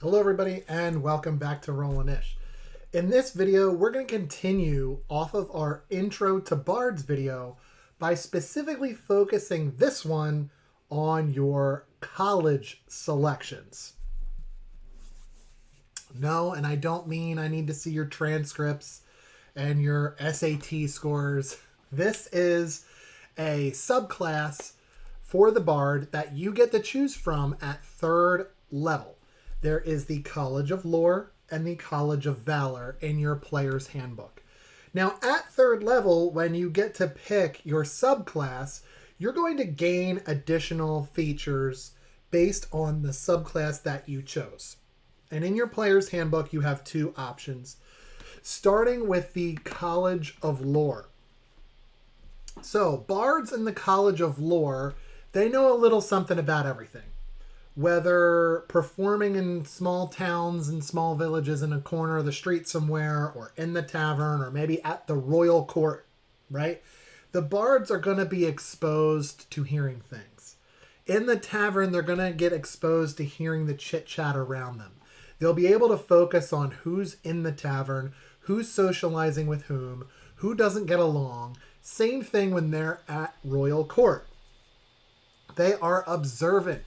Hello everybody and welcome back to roleinnish. In this video, we're going to continue off of our intro to Bards video by specifically focusing this one on your college selections. No, and I don't mean I need to see your transcripts and your SAT scores. This is a subclass for the Bard that you get to choose from at 3rd level. There is the College of Lore and the College of Valor in your player's handbook. Now, at 3rd level, when you get to pick your subclass, you're going to gain additional features based on the subclass that you chose. And in your player's handbook, you have 2 options, starting with the College of Lore. So, Bards in the College of Lore, they know a little something about everything. Whether performing in small towns and small villages in a corner of the street somewhere, or in the tavern, or maybe at the royal court, right? The Bards are going to be exposed to hearing things. In the tavern, they're going to get exposed to hearing the chit-chat around them. They'll be able to focus on who's in the tavern, who's socializing with whom, who doesn't get along. Same thing when they're at royal court. They are observant.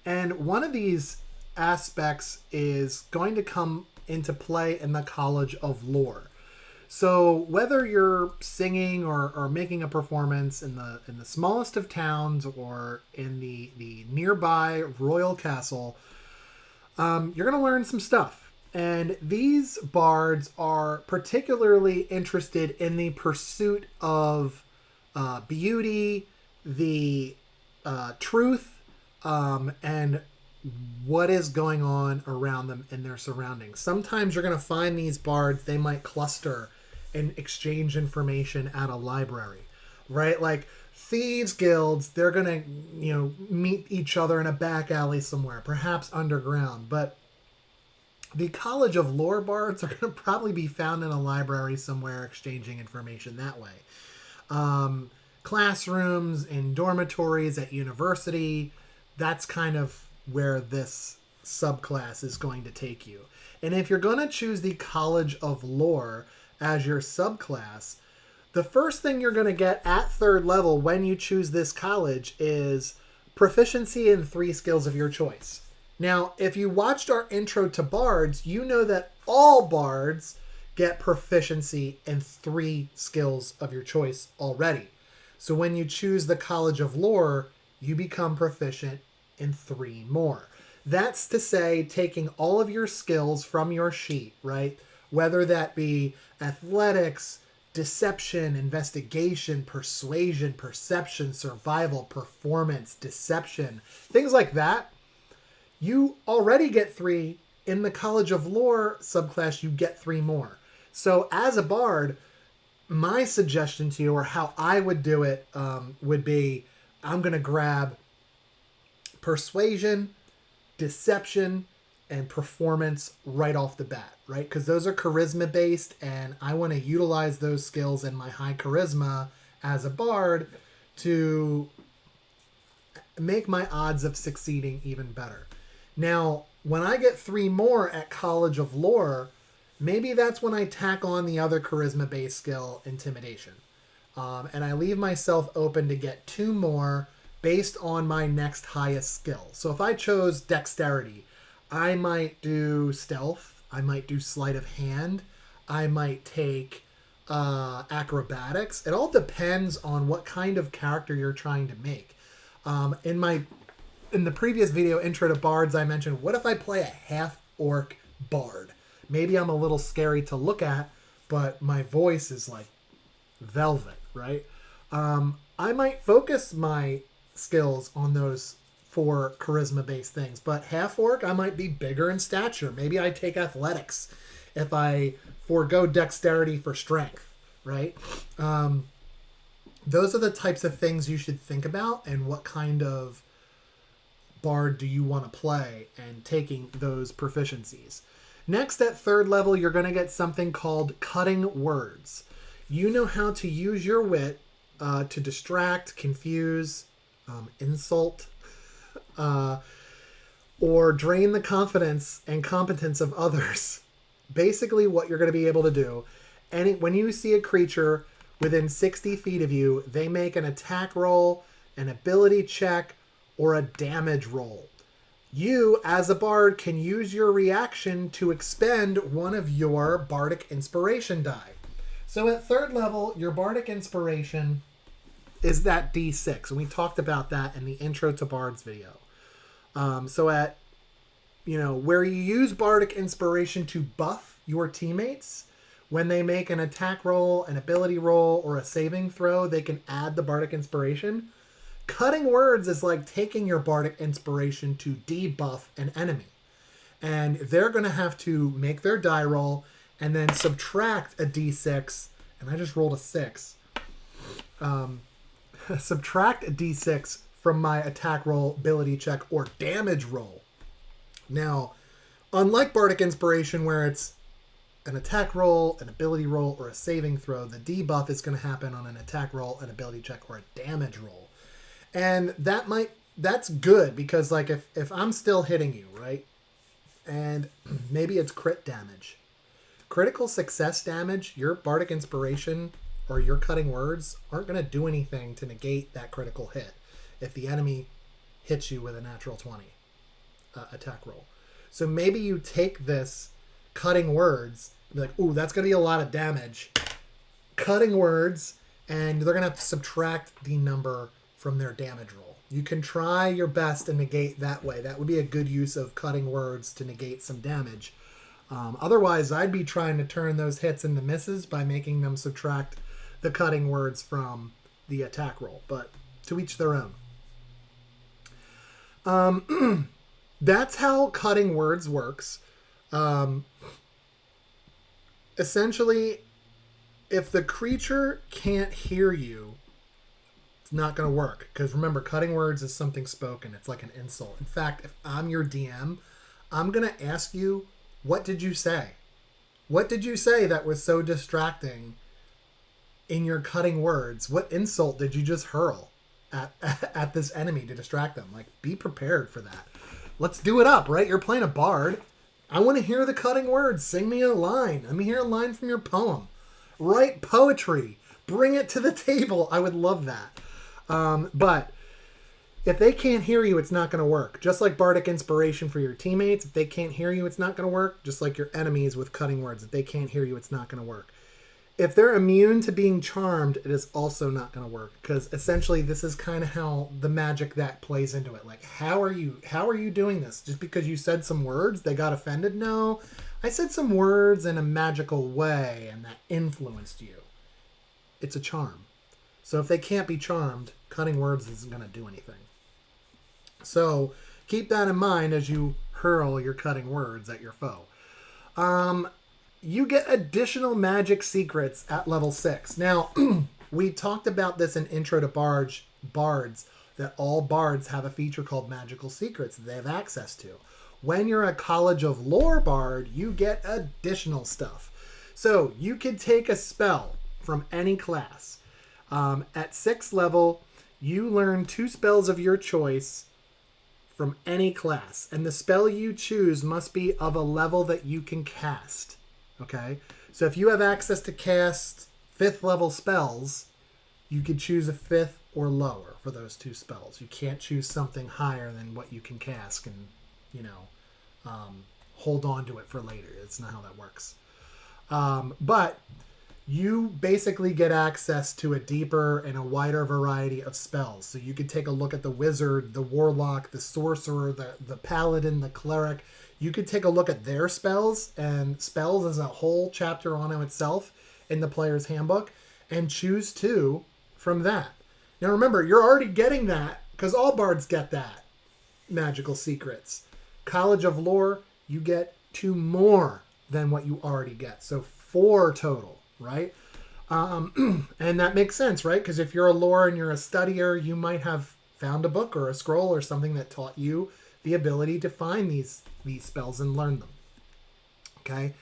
And one of these aspects is going to come into play in the College of Lore. So whether you're singing or making a performance in the smallest of towns or in the nearby royal castle, you're going to learn some stuff. And these bards are particularly interested in the pursuit of beauty, the truth, and what is going on around them in their surroundings. Sometimes you're going to find these bards, they might cluster and exchange information at a library, right? Like thieves guilds, they're going to, meet each other in a back alley somewhere, perhaps underground. But the College of Lore bards are going to probably be found in a library somewhere exchanging information that way. Classrooms, in dormitories, at university, that's kind of where this subclass is going to take you. And if you're going to choose the College of Lore as your subclass, the first thing you're going to get at 3rd level when you choose this college is proficiency in 3 skills of your choice. Now, if you watched our intro to Bards, you know that all Bards get proficiency in 3 skills of your choice already. So when you choose the College of Lore, you become proficient in 3 more. That's to say, taking all of your skills from your sheet, right? Whether that be athletics, deception, investigation, persuasion, perception, survival, performance, deception, things like that. You already get 3. In the College of Lore subclass, you get 3 more. So as a bard, my suggestion to you, or how I would do it, would be I'm going to grab persuasion, deception, and performance right off the bat, right? Because those are charisma based, and I want to utilize those skills in my high charisma as a bard to make my odds of succeeding even better. Now, when I get 3 more at College of Lore, maybe that's when I tack on the other charisma based skill, intimidation. And I leave myself open to get 2 more based on my next highest skill. So if I chose dexterity, I might do stealth, I might do sleight of hand, I might take acrobatics. It all depends on what kind of character you're trying to make. In the previous video, Intro to Bards, I mentioned, what if I play a half-orc bard? Maybe I'm a little scary to look at, but my voice is like velvet, right? I might focus my skills on those 4 charisma-based things, but half-orc, I might be bigger in stature. Maybe I take athletics if I forego dexterity for strength, right? Those are the types of things you should think about, and what kind of bard do you want to play, and taking those proficiencies. Next, at 3rd level, you're going to get something called cutting words. You know how to use your wit to distract, confuse, insult, or drain the confidence and competence of others. Basically, what you're going to be able to do, when you see a creature within 60 feet of you, they make an attack roll, an ability check, or a damage roll. You, as a bard, can use your reaction to expend one of your bardic inspiration die. So at 3rd level, your bardic inspiration is that D6, and we talked about that in the intro to Bards video. So at, where you use bardic inspiration to buff your teammates, when they make an attack roll, an ability roll, or a saving throw, they can add the bardic inspiration. Cutting words is like taking your bardic inspiration to debuff an enemy. And they're going to have to make their die roll and then subtract a d6. And I just rolled a 6. Subtract a d6 from my attack roll, ability check, or damage roll. Now, unlike bardic inspiration where it's an attack roll, an ability roll, or a saving throw, the debuff is going to happen on an attack roll, an ability check, or a damage roll. And that's good because, like, if I'm still hitting you, right? And maybe it's crit damage. Critical success damage, your bardic inspiration or your cutting words aren't going to do anything to negate that critical hit if the enemy hits you with a natural 20 attack roll. So maybe you take this cutting words and be like, ooh, that's going to be a lot of damage. Cutting words, and they're going to have to subtract the number from their damage roll. You can try your best to negate that way. That would be a good use of cutting words to negate some damage. Otherwise, I'd be trying to turn those hits into misses by making them subtract the cutting words from the attack roll. But to each their own. That's how cutting words works. Essentially, if the creature can't hear you, it's not going to work. Because remember, cutting words is something spoken. It's like an insult. In fact, if I'm your DM, I'm going to ask you, what did you say? What did you say that was so distracting in your cutting words? What insult did you just hurl at this enemy to distract them? Like, be prepared for that. Let's do it up, right? You're playing a bard. I want to hear the cutting words. Sing me a line. Let me hear a line from your poem. Write poetry. Bring it to the table. I would love that. But if they can't hear you, it's not going to work. Just like bardic inspiration for your teammates, if they can't hear you, it's not going to work. Just like your enemies with cutting words, if they can't hear you, it's not going to work. If they're immune to being charmed, it is also not going to work, because essentially this is kind of how the magic that plays into it. Like, how are you doing this? Just because you said some words, they got offended? No, I said some words in a magical way, and that influenced you. It's a charm. So if they can't be charmed, cutting words isn't going to do anything. So keep that in mind as you hurl your cutting words at your foe. You get additional magic secrets at level 6. Now, we talked about this in Intro to Bards, that all bards have a feature called magical secrets that they have access to. When you're a College of Lore bard, you get additional stuff. So you can take a spell from any class. At 6th level, you learn 2 spells of your choice from any class. And the spell you choose must be of a level that you can cast. Okay? So if you have access to cast 5th level spells, you could choose a 5th or lower for those 2 spells. You can't choose something higher than what you can cast and, hold on to it for later. It's not how that works. But you basically get access to a deeper and a wider variety of spells. So you could take a look at the wizard, the warlock, the sorcerer, the paladin, the cleric. You could take a look at their spells, and spells as a whole chapter on itself in the player's handbook, and choose 2 from that. Now remember, you're already getting that because all bards get that. Magical secrets. College of Lore, you get 2 more than what you already get. So 4 total, right? And that makes sense, right? Because if you're a lore and you're a studier, you might have found a book or a scroll or something that taught you the ability to find these spells and learn them. Okay?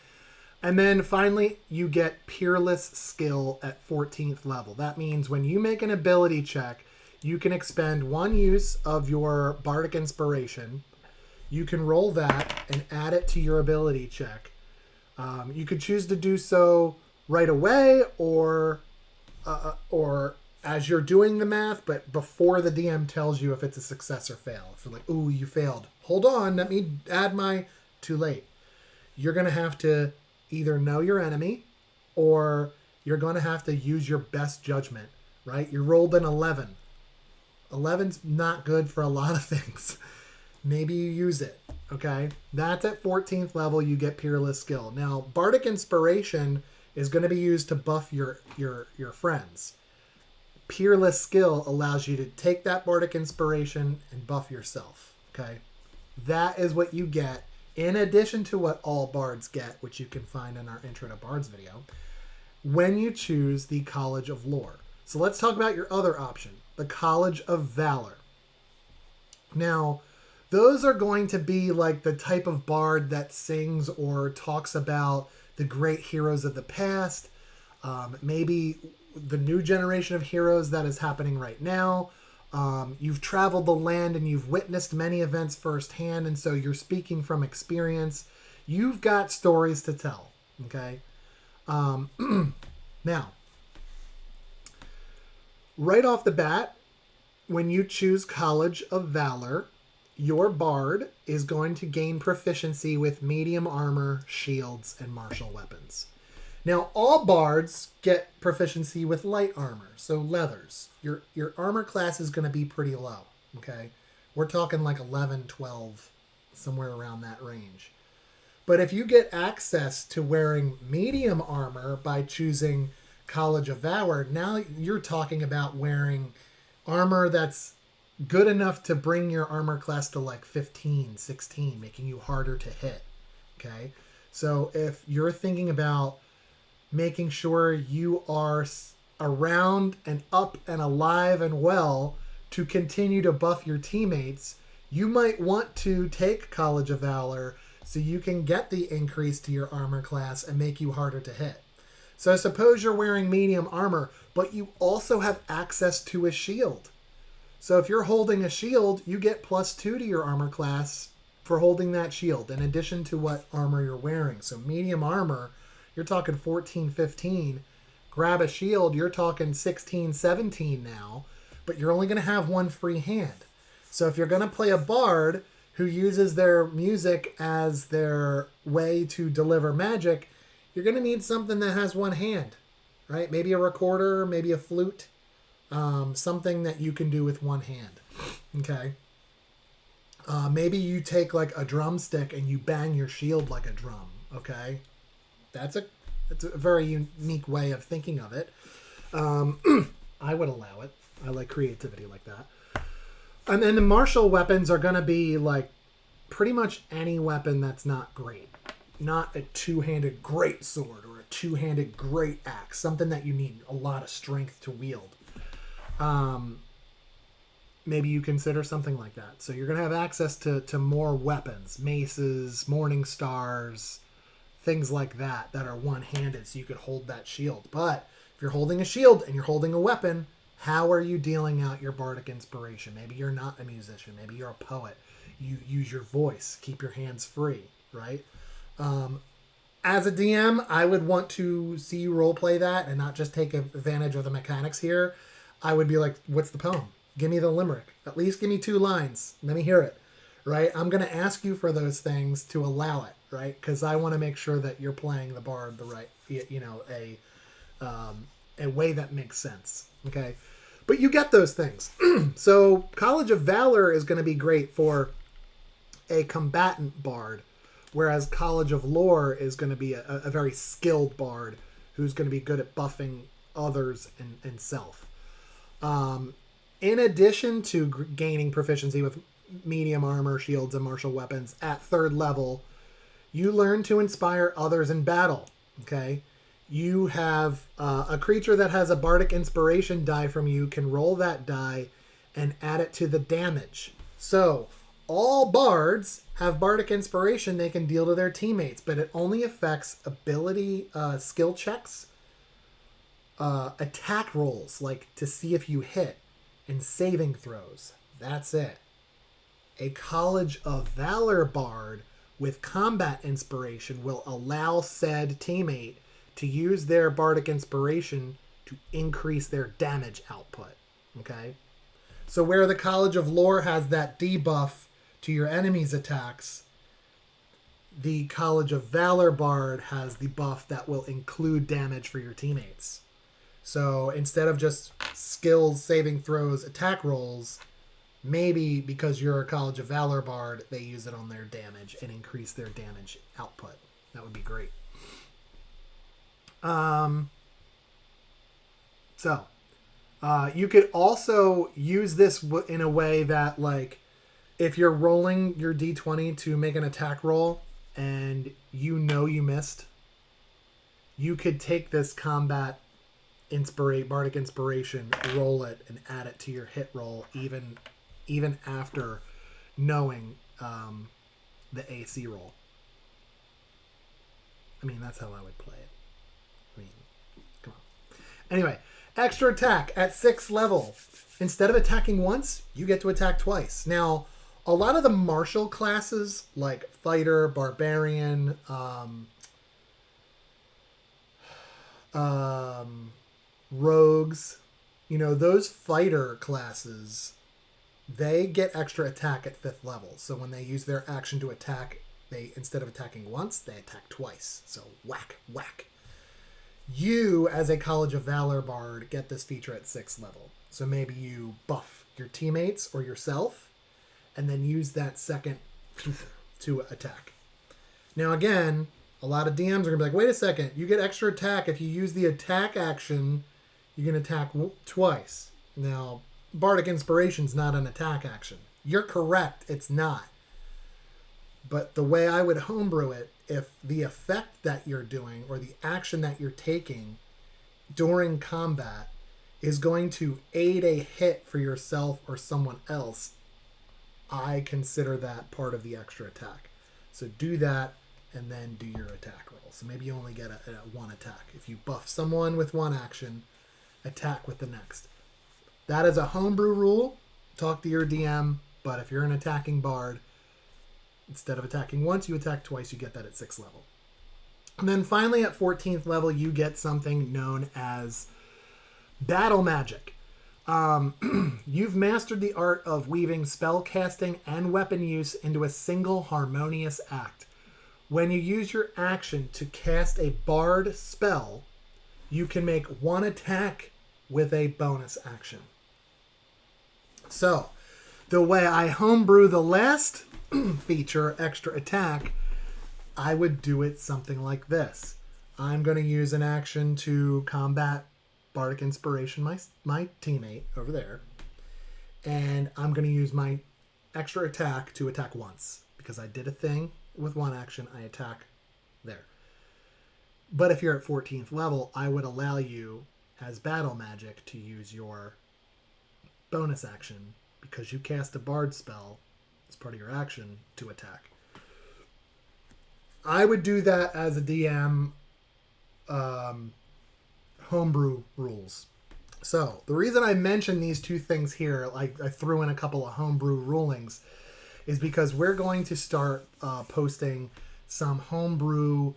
And then finally, you get Peerless Skill at 14th level. That means when you make an ability check, you can expend 1 use of your Bardic Inspiration. you can roll that and add it to your ability check. You could choose to do so right away or as you're doing the math, but before the DM tells you if it's a success or fail. If you're like, ooh, you failed. Hold on, let me add my... Too late. You're going to have to either know your enemy or you're going to have to use your best judgment, right? You rolled an 11. 11's not good for a lot of things. Maybe you use it, okay? That's at 14th level, you get Peerless Skill. Now, Bardic Inspiration is going to be used to buff your friends. Peerless Skill allows you to take that Bardic Inspiration and buff yourself, okay? That is what you get, in addition to what all Bards get, which you can find in our Intro to Bards video, when you choose the College of Lore. So let's talk about your other option, the College of Valor. Now, those are going to be like the type of bard that sings or talks about the great heroes of the past, maybe the new generation of heroes that is happening right now. You've traveled the land and you've witnessed many events firsthand, and so you're speaking from experience. You've got stories to tell, okay? Now, right off the bat, when you choose College of Valor, your bard is going to gain proficiency with medium armor, shields, and martial weapons. Now, all bards get proficiency with light armor, so leathers. Your armor class is going to be pretty low, okay? We're talking like 11, 12, somewhere around that range. But if you get access to wearing medium armor by choosing College of Valor, now you're talking about wearing armor that's good enough to bring your armor class to like 15, 16, making you harder to hit, okay? So if you're thinking about making sure you are around and up and alive and well to continue to buff your teammates, you might want to take College of Valor so you can get the increase to your armor class and make you harder to hit. So suppose you're wearing medium armor, but you also have access to a shield. So if you're holding a shield, you get +2 to your armor class for holding that shield, in addition to what armor you're wearing. So medium armor, you're talking 14, 15. Grab a shield, you're talking 16, 17 now, but you're only going to have one free hand. So if you're going to play a bard who uses their music as their way to deliver magic, you're going to need something that has one hand, right? Maybe a recorder, maybe a flute, something that you can do with one hand, okay? Maybe you take like a drumstick and you bang your shield like a drum, okay? It's a very unique way of thinking of it. I would allow it. I like creativity like that. And then the martial weapons are going to be like pretty much any weapon that's not great. Not a two-handed great sword or a two-handed great axe. Something that you need a lot of strength to wield. Maybe you consider something like that. So you're going to have access to more weapons. Maces, morning stars, things like that are one-handed so you could hold that shield. But if you're holding a shield and you're holding a weapon, how are you dealing out your bardic inspiration? Maybe you're not a musician. Maybe you're a poet. You use your voice. Keep your hands free, right? As a DM, I would want to see you roleplay that and not just take advantage of the mechanics here. I would be like, what's the poem? Give me the limerick. At least give me 2 lines. Let me hear it, right? I'm going to ask you for those things to allow it, right? Because I want to make sure that you're playing the bard the right, a way that makes sense, okay? But you get those things. So College of Valor is going to be great for a combatant bard, whereas College of Lore is going to be a very skilled bard who's going to be good at buffing others and self. In addition to gaining proficiency with medium armor, shields, and martial weapons at 3rd level, you learn to inspire others in battle, okay? You have a creature that has a bardic inspiration die from you can roll that die and add it to the damage. So all bards have bardic inspiration they can deal to their teammates, but it only affects ability skill checks, attack rolls, like to see if you hit, and saving throws. That's it. A College of Valor Bard with combat inspiration will allow said teammate to use their bardic inspiration to increase their damage output. Okay? So where the College of Lore has that debuff to your enemy's attacks, the College of Valor Bard has the buff that will include damage for your teammates. So instead of just skills, saving throws, attack rolls, maybe because you're a College of Valor Bard, they use it on their damage and increase their damage output. That would be great. You could also use this in a way that, like, if you're rolling your d20 to make an attack roll and you know you missed, you could take this combat bardic inspiration, roll it, and add it to your hit roll, even after knowing the AC roll. I mean, that's how I would play it. I mean, come on. Anyway, extra attack at 6th level. Instead of attacking once, you get to attack twice. Now, a lot of the martial classes, like Fighter, Barbarian, Rogues, those fighter classes, they get extra attack at 5th level. So when they use their action to attack, they, instead of attacking once, they attack twice. So whack, whack. You, as a College of Valor Bard, get this feature at 6th level. So maybe you buff your teammates or yourself, and then use that second to attack. Now again, a lot of DMs are going to be like, wait a second, you get extra attack if you use the attack action, you can attack twice. Now, Bardic Inspiration's not an attack action. You're correct, it's not. But the way I would homebrew it, if the effect that you're doing or the action that you're taking during combat is going to aid a hit for yourself or someone else, I consider that part of the extra attack. So do that and then do your attack roll. So maybe you only get a one attack. If you buff someone with one action, attack with the next. That is a homebrew rule. Talk to your DM, but if you're an attacking bard, instead of attacking once, you attack twice. You get that at 6th level. And then finally at 14th level, you get something known as Battle Magic. You've mastered the art of weaving spell casting and weapon use into a single harmonious act. When you use your action to cast a bard spell, you can make one attack with a bonus action. So, the way I homebrew the last feature, extra attack, I would do it something like this. I'm going to use an action to combat Bardic Inspiration, my teammate over there. And I'm going to use my extra attack to attack once. Because I did a thing with one action, I attack there. But if you're at 14th level, I would allow you, as Battle Magic, to use your bonus action, because you cast a Bard spell as part of your action to attack. I would do that as a DM homebrew rules. So the reason I mentioned these two things here, like I threw in a couple of homebrew rulings, is because we're going to start posting some homebrew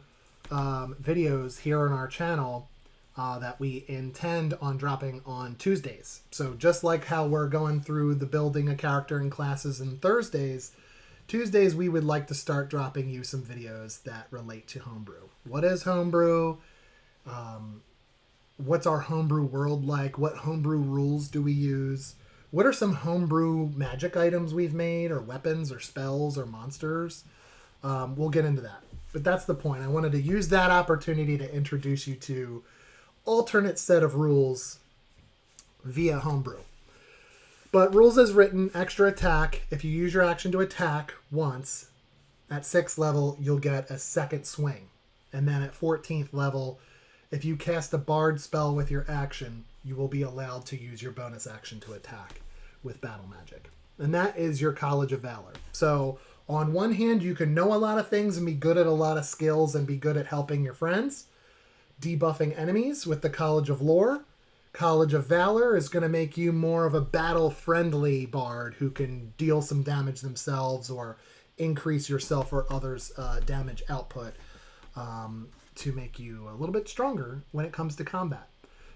videos here on our channel that we intend on dropping on Tuesdays. So just like how we're going through the building a character in classes and Thursdays, Tuesdays we would like to start dropping you some videos that relate to homebrew. What is homebrew? What's our homebrew world like? What homebrew rules do we use? What are some homebrew magic items we've made, or weapons, or spells, or monsters? We'll get into that. But that's the point. I wanted to use that opportunity to introduce you to alternate set of rules via homebrew. But rules as written, extra attack. If you use your action to attack once, at 6th level, you'll get a second swing. And then at 14th level, if you cast a bard spell with your action, you will be allowed to use your bonus action to attack with Battle Magic. And that is your College of Valor. So on one hand, you can know a lot of things and be good at a lot of skills and be good at helping your friends, debuffing enemies with the College of Lore. College of Valor is going to make you more of a battle-friendly bard who can deal some damage themselves or increase yourself or others' damage output to make you a little bit stronger when it comes to combat.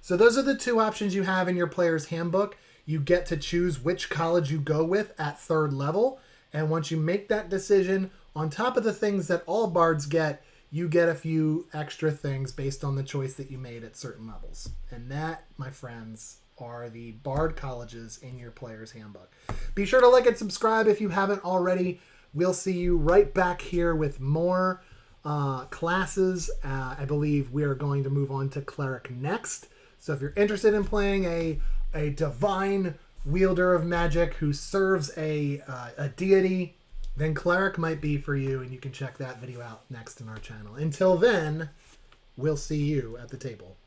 So those are the two options you have in your player's handbook. You get to choose which college you go with at 3rd level. And once you make that decision, on top of the things that all bards get, you get a few extra things based on the choice that you made at certain levels. And that, my friends, are the bard colleges in your player's handbook. Be sure to like and subscribe if you haven't already. We'll see you right back here with more classes. I believe we are going to move on to cleric next. So if you're interested in playing a divine wielder of magic who serves a deity, then cleric might be for you, and you can check that video out next in our channel. Until then, we'll see you at the table.